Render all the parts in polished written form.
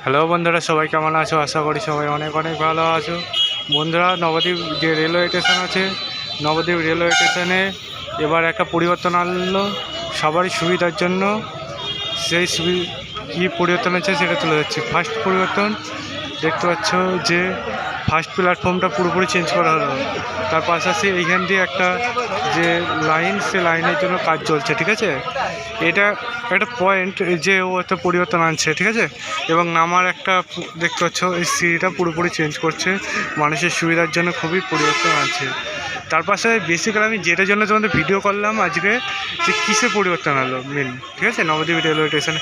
Hello বন্ধুরা, সবাই কেমন আছো? আশা করি সবাই অনেক অনেক ভালো আছো। বন্ধুরা, নবদ্বীপ যে রেলওয়ে স্টেশন আছে, নবদ্বীপ রেলওয়ে স্টেশনে এবার একটা পরিবর্তন আনলো সবারই সুবিধার জন্য। সেই কী পরিবর্তন আছে সেটা তুলে যাচ্ছে। ফার্স্ট পরিবর্তন দেখতে পাচ্ছ যে ফার্স্ট প্ল্যাটফর্মটা পুরোপুরি চেঞ্জ করা হলো। তার পাশাপাশি এইখান দিয়ে একটা যে লাইন, সে লাইনের জন্য কাজ চলছে, ঠিক আছে। এটা একটা পয়েন্ট যে ও একটা পরিবর্তন আনছে, ঠিক আছে। এবং নামার একটা দেখতে পাচ্ছ এই সিঁড়িটা পুরোপুরি চেঞ্জ করছে, মানুষের সুবিধার জন্য খুবই পরিবর্তন আনছে। তার পাশে বেসিক্যালি আমি যেটার জন্য তোমাদের ভিডিও করলাম আজকে, যে কিসে পরিবর্তন আনলো মেন, ঠিক আছে। নবদ্বীপ রেলওয়ে স্টেশনে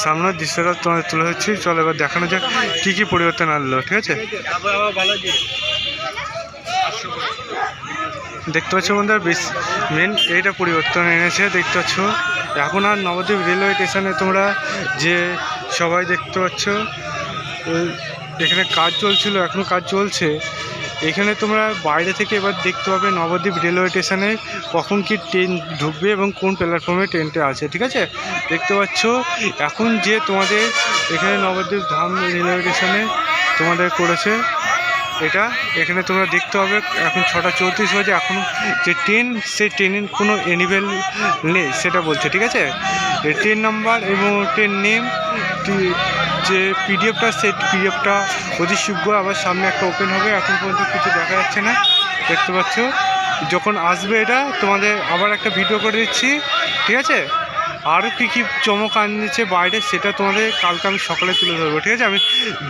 সামনের দৃশ্যটা তোমাদের তুলে হচ্ছে। চলো এবার দেখানো যাক কী কী পরিবর্তন আনলো, ঠিক আছে। দেখতে পাচ্ছ বন্ধুরা, মেন এইটা পরিবর্তন এনেছে। দেখতে পাচ্ছ এখন আর নবদ্বীপ রেলওয়ে স্টেশনে তোমরা যে সবাই দেখতে পাচ্ছ এখানে কাজ চলছিল, এখনও কাজ চলছে। এখানে তোমরা বাইরে থেকে এবার দেখতে পাবে নবদ্বীপ রেলওয়ে স্টেশনে কখন কি ট্রেন ঢুকবে এবং কোন প্ল্যাটফর্মে ট্রেনটা আছে, ঠিক আছে। দেখতে পাচ্ছ এখন যে তোমাদের এখানে নবদ্বীপ ধাম রেলওয়ে স্টেশনে তোমাদের করেছে এটা। এখানে তোমরা দেখতে পাবে এখন 6:34 বাজে, এখন যে ট্রেন, সেই ট্রেনের কোনো এনিভেল নেই সেটা বলছে, ঠিক আছে। ট্রেন নাম্বার এবং ট্রেন নেম, যে পিডিএফটা, সেই পিডিএফটা অতি শীঘ্র আবার সামনে একটা ওপেন হবে। এখন পর্যন্ত কিছু দেখা যাচ্ছে না, দেখতে পাচ্ছ। যখন আসবে এটা তোমাদের আবার একটা ভিডিও করে দিচ্ছি, ঠিক আছে। আরও কী কী চমক আনছে বাইরে সেটা তোমাদের কালকে আমি সকালে তুলে ধরবো, ঠিক আছে। আমি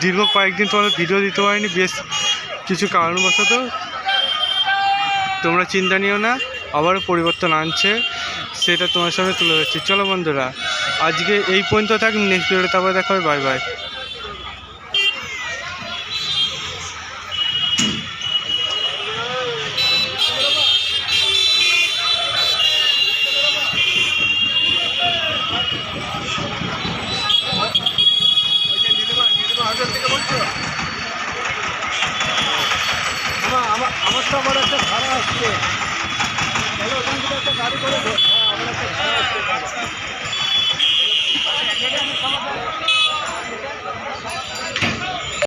দীর্ঘ কয়েকদিন তোমাদের ভিডিও দিতে পারিনি, বেশ কিছু কারণবশত। তোমরা চিন্তা নিও না, আবারও পরিবর্তন আনছে, সেটা তোমার সামনে তুলে ধরছি। চলো বন্ধুরা, আজকে এই পর্যন্ত থাক, নেক্সট ভিডিওতে তারপরে দেখা হবে। Bye bye. আমার তো আবার একটা ভাড়া আসছে, তাহলে ওখান থেকে একটা গাড়ি করে